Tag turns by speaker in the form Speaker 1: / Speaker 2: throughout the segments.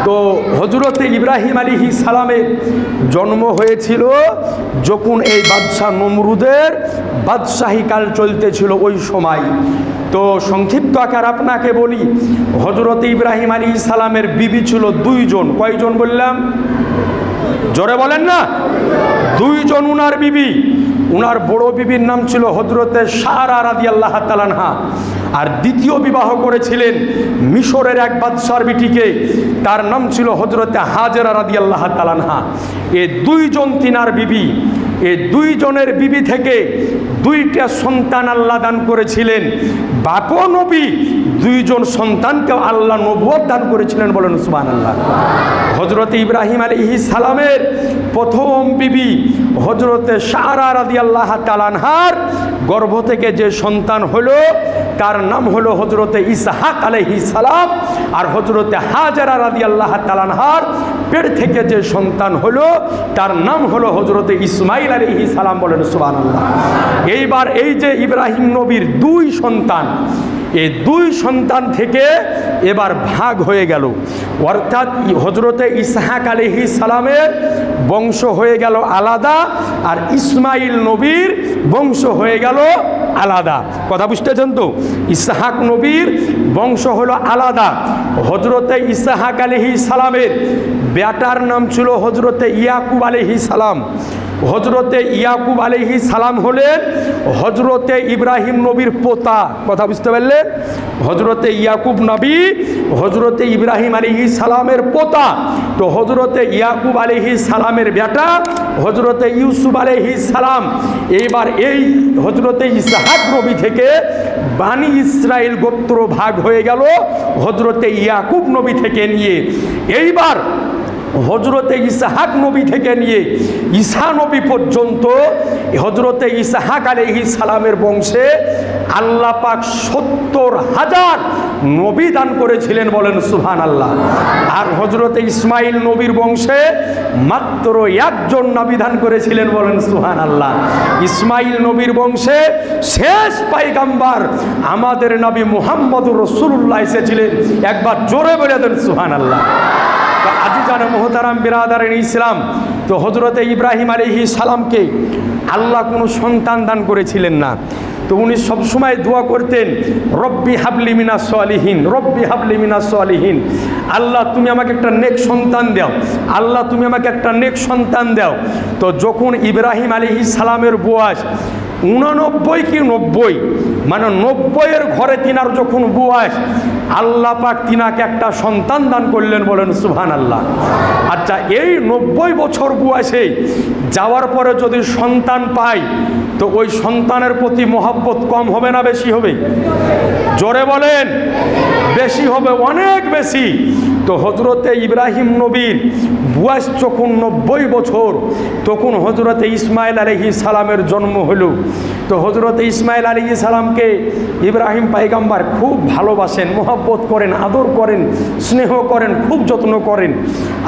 Speaker 1: তো হযরতে ইব্রাহিম আলাইহিস সালামের জন্ম হয়েছিল যখন এই বাদশাহ নমরুদের বাদশাহী কাল চলতেছিল ওই সময়। তো সংক্ষিপ্ত আকার আপনাকে বলি, হযরতে ইব্রাহিম আলাইহিস সালামের বিবি ছিল দুইজন। কয়জন বললাম? জোরে বলেন না। দুইজন উনার বিবি। উনার বড় বিবির নাম ছিল হযরতে সারা রাদিয়াল্লাহু তাআলা আনহা, আর দ্বিতীয় বিবাহ করেছিলেন মিশরের এক বাদশার বিটিকে, তার নাম ছিল হযরতে হাজেরা রাদিয়াল্লাহু তাআলা আনহা। এই দুইজন তিনার বিবি। এই দুইজনের বিবি থেকে দুইটা সন্তান আল্লাহ দান করেছিলেন। বাপও নবী, দুইজন সন্তানকে আল্লাহ নবুয়ত দান করেছিলেন। বলেন সুবহানাল্লাহ। হযরতে ইব্রাহিম আলাইহিস সালামের প্রথম বিবি হযরতে সারা রাদিয়াল্লাহু তাআলা আনহার গর্ভ থেকে যে সন্তান হলো তার নাম হলো হযরতে ইসহাক আলাইহিস সালাম। আর হযরতে হাজেরা রাদিয়াল্লাহু তাআলা আনহার পেট থেকে যে সন্তান হলো তার নাম হলো হযরতে ইসমাইল আলাইহিস সালাম। বলেন সুবহানাল্লাহ। এইবার এই যে ইব্রাহিম নবীর দুই সন্তান, এই দুই সন্তান থেকে এবার ভাগ হয়ে গেল, অর্থাৎ হযরতে ইসহাক আলাইহিস সালামের বংশ হয়ে গেল আলাদা, আর ইসমাইল নবীর বংশ হয়ে গেল আলাদা। কথা বুঝতেছেন তো? ইসহাক নবীর বংশ হলো আলাদা। হযরতে ইসহাক আলাইহিস সালামের বেটার নাম ছিল হযরতে ইয়াকুব আলাইহিস সালাম। হযরতে ইয়াকুব আলাইহিস সালাম হলেন হযরতে ইব্রাহিম নবীর পোতা। কথা বুঝতে পারলেন? হযরতে ইয়াকুব নবী হযরতে ইব্রাহিম আলাইহিস সালামের পোতা। তো হযরতে ইয়াকুব আলাইহিস সালামের বেটা হযরতে ইউসুফ আলাইহিস সালাম। এইবার এই হযরতে ইসহাক নবী থেকে বানি ইসরাইল গোত্র ভাগ হয়ে গেল হযরতে ইয়াকুব নবী থেকে নিয়ে। এইবার হযরতে ইসহাক নবী থেকে নিয়ে ঈসা নবী পর্যন্ত হযরতে ইসহাক আলাইহিস সালামের বংশে আল্লাহ পাক ৭০,০০০ নবী দান করেছিলেন। বলেন সুবহানাল্লাহ। আর হযরতে ইসমাইল নবীর বংশে মাত্র একজন নবী দান করেছিলেন। বলেন সুবহানাল্লাহ। ইসমাইল নবীর বংশে শেষ পয়গম্বর আমাদের নবী মুহাম্মদুর রাসূলুল্লাহ এসেছিলেন। একবার জোরে বলে দেন সুবহানাল্লাহ। আজিজান মুহতারাম বিরাদারিন ইসলাম, তো হযরতে ইব্রাহিম আলাইহিস সালামকে আল্লাহ কোনো সন্তান দান করেছিলেন না। তো উনি সবসময় দোয়া করতেন, রব্বি হাবলি মিনাস সালিহিন, রব্বি হাবলি মিনাস সালিহিন। আল্লাহ তুমি আমাকে একটা নেক সন্তান দাও, আল্লাহ তুমি আমাকে একটা নেক সন্তান দাও। তো যখন ইব্রাহিম আলাইহিস সালামের বয়স 89 কি 90, মানে 90-এর ঘরে তিনার যখন বয়স, আল্লাহ পাক তিনাকে একটা সন্তান দান করলেন। বলেন সুবহানাল্লাহ। আচ্ছা, এই 90 বছর বয়সে যাওয়ার পরে যদি সন্তান পাই, তো ওই সন্তানের প্রতি মহব্বত কম হবে না বেশি হবে? জোরে বলেন। বেশি হবে, অনেক বেশি। তো হযরতে ইব্রাহিম নবীর বয়স যখন 90 বছর, তখন হযরতে ইসমাইল আলাইহিস সালামের জন্ম হলো। তো হযরতে ইসমাইল আলাইহিস সালামকে ইব্রাহিম পয়গম্বর খুব ভালোবাসেন, মহব্বত করেন, আদর করেন, স্নেহ করেন, খুব যত্ন করেন।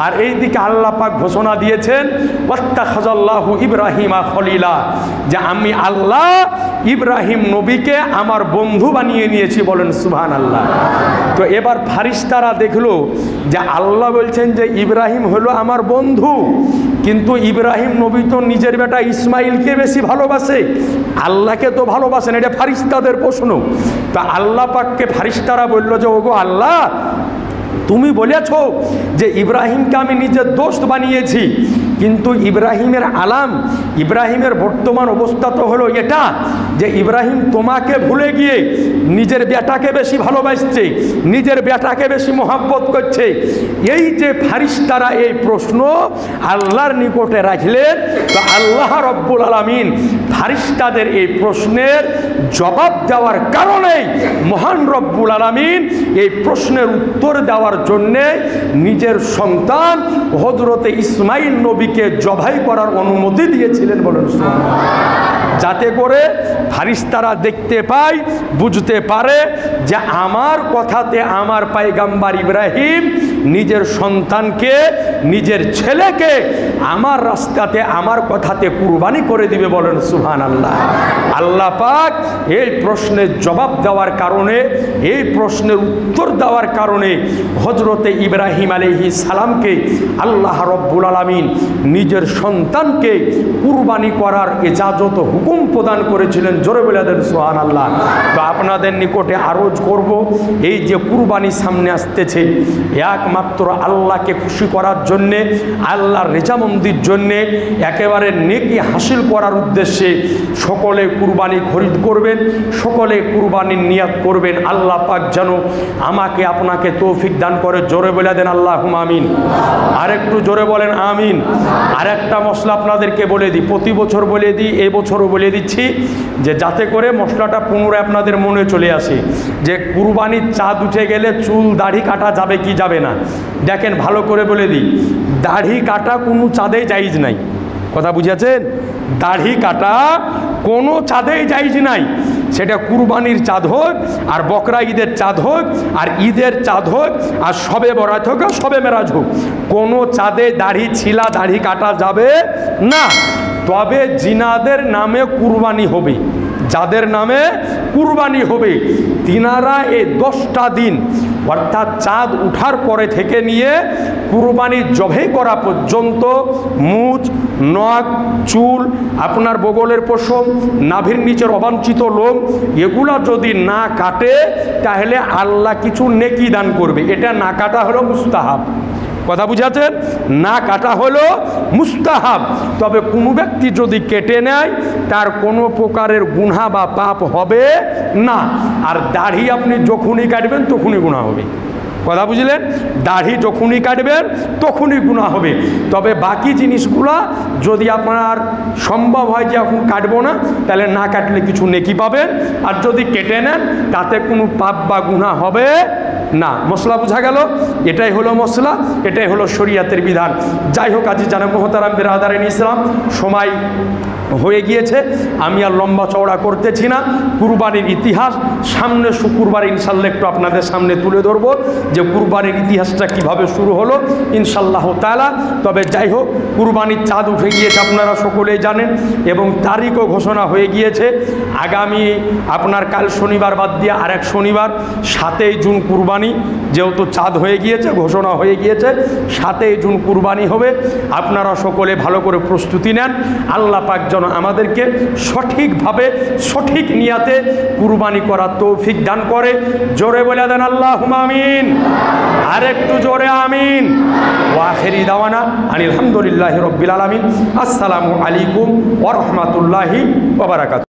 Speaker 1: আর এই দিকে আল্লাহ পাক ঘোষণা দিয়েছেন, ওয়াত্তাখাযাল্লাহু ইব্রাহিমা খলিলা, যে আমি আল্লাহ ইব্রাহিম নবীকে আমার বন্ধু বানিয়ে নিয়েছি। বলেন সুবহানাল্লাহ। তো এবার ফারিস্তারা দেখলো যে আল্লাহ বলছেন যে ইব্রাহিম হলো আমার বন্ধু, কিন্তু ইব্রাহিম নবী তো নিজের বেটা ইসমাইলকে বেশি ভালোবাসে, আল্লাহকে তো ভালোবাসেন। এটা ফারিস্তাদের প্রশ্ন। তো আল্লাহ পাককে ফারিস্তারা বলল যে ওগো আল্লাহ, তুমি বলেছ যে ইব্রাহিমকে আমি নিজের দোস্ত বানিয়েছি, কিন্তু ইব্রাহিমের আলাম, ইব্রাহিমের বর্তমান অবস্থা তো হলো এটা যে ইব্রাহিম তোমাকে ভুলে গিয়ে নিজের বেটাকে বেশি ভালোবাসছে, নিজের বেটাকে বেশি মহব্বত করছে। এই যে ফারিস্তারা এই প্রশ্ন আল্লাহর নিকটে রাখলেন, তো আল্লাহ রব্বুল আলামিন ফারিস্তাদের এই প্রশ্নের জবাব দেওয়ার কারণেই মহান রব্বুল আলামিন এই প্রশ্নের উত্তর দেওয়ার জন্যে নিজের সন্তান হযরতে ইসমাইল নবীকে জবাই করার অনুমতি দিয়েছিলেন। বলেন সুবহানাল্লাহ। যাতে করে ফারিস্তারা দেখতে পায়, বুঝতে পারে যে আমার কথাতে আমার পয়গম্বর ইব্রাহিম নিজের সন্তানকে, নিজের ছেলেকে আমার রাস্তাতে, আমার কথাতে কুরবানি করে দিবে। বলেন সুবহানাল্লাহ। আল্লাহ পাক এই প্রশ্নের জবাব দেওয়ার কারণে, এই প্রশ্নের উত্তর দেওয়ার কারণে হযরতে ইব্রাহিম আলাইহিস সালামকে আল্লাহ রব্বুল আলামিন নিজের সন্তানকে কুরবানি করার ইজাজত, হুকুম প্রদান করেছিলেন। জোরে বলে দেন সুবহানাল্লাহ। তো আপনাদের নিকটে আরজ করব, এই যে কুরবানি সামনে আসতেছে, একমাত্র আল্লাহকে খুশি করার জন্যে, আল্লাহর রেজামন্দির জন্যে, একেবারে নেকি হাসিল করার উদ্দেশ্যে সকলে কুরবানি খরিদ করবেন, সকলে কুরবানির নিয়াত করবেন। আল্লাহ পাক যেন আমাকে আপনাকে তৌফিক দান করে। জোরে বলে দেন আল্লাহুম্মা আমিন। আর একটু জোরে বলেন আমিন। আর একটা মশলা আপনাদেরকে বলে দিই, প্রতি বছর বলে দিই, এই বছরও বলে দিচ্ছি, যে যাতে করে মশলাটা পুনরায় আপনাদের মনে চলে আসে, যে কুরবানির চাঁদ উঠে গেলে চুল দাড়ি কাটা যাবে কি যাবে না। দেখেন ভালো করে বলে দিই, দাড়ি কাটা কোনো চাঁদেই জায়েজ নাই। কথা বুঝেছেন? দাড়ি কাটা কোনো চাঁদেই জায়েজ নাই। সেটা কুরবানির চাঁদ হোক, আর বকরা ঈদের চাঁদ হোক, আর ঈদের চাঁদ হোক, আর শবে বরাত হোক, আর শবে মেরাজ হোক, কোনো চাঁদে দাড়ি ছিলা, দাড়ি কাটা যাবে না। তবে জিনাদের নামে কুরবানি হবে, যাদের নামে কুরবানি হবে, তিনারা এই 10টা দিন, অর্থাৎ চাঁদ উঠার পরে থেকে নিয়ে কুরবানি জবাই করা পর্যন্ত মুছ, নখ, চুল, আপনার বগলের পশম, নাভির নিচের অবাঞ্ছিত লোম, এগুলা যদি না কাটে তাহলে আল্লাহ কিছু নেকি দান করবে। এটা না কাটা হলো মুস্তাহাব। কথা বুঝাচ্ছেন? না কাটা হলো মুস্তাহাব। তবে কোনো ব্যক্তি যদি কেটে নেয় তার কোনো প্রকারের গুনাহ বা পাপ হবে না। আর দাড়ি আপনি যখনই কাটবেন তখনই গুনাহ হবে। কথা বুঝলেন? দাড়ি যখনই কাটবেন তখনই গুনাহ হবে। তবে বাকি জিনিসগুলা যদি আপনার সম্ভব হয় যে এখন কাটবো না, তাহলে না কাটলে কিছু নেকি পাবেন। আর যদি কেটে নেন তাতে কোনো পাপ বা গুনাহ হবে না। মশলা বোঝা গেল? এটাই হলো মশলা, এটাই হলো শরীয়তের বিধান। যাই হোক, আজি জানা মুহতারাম বিরাদারিন ইসলাম, সময় হয়ে গিয়েছে, আমি আর লম্বা চওড়া করতেছি না। কুরবানির ইতিহাস সামনে শুক্রবার ইনশাল্লাহ একটু আপনাদের সামনে তুলে ধরব, যে কুরবানির ইতিহাসটা কিভাবে শুরু হলো ইনশাল্লাহ তাআলা। তবে যাই হোক, কুরবানির চাঁদ উঠে গিয়েছে আপনারা সকলেই জানেন, এবং তারিখও ঘোষণা হয়ে গিয়েছে। আগামী আপনার কাল শনিবার বাদ দিয়ে আরেক শনিবার 7ই জুন কুরবানি, যেহেতু চাঁদ হয়ে গিয়েছে, ঘোষণা হয়ে গিয়েছে, 7ই জুন কুরবানি হবে। আপনারা সকলে ভালো করে প্রস্তুতি নেন। আল্লাহ পাক যেন আমাদেরকে সঠিকভাবে, সঠিক নিয়াতে কুরবানি করার তৌফিক দান করে। জোরে বলে দেন আল্লাহুম্মা আমিন। আর একটু জোরে আমিন। ওয়া আখিরি দাওয়ানা আলহামদুলিল্লাহি রাব্বিল আলামিন। আসসালামু আলাইকুম ওয়া রাহমাতুল্লাহি ওয়া বারাকাতুহু।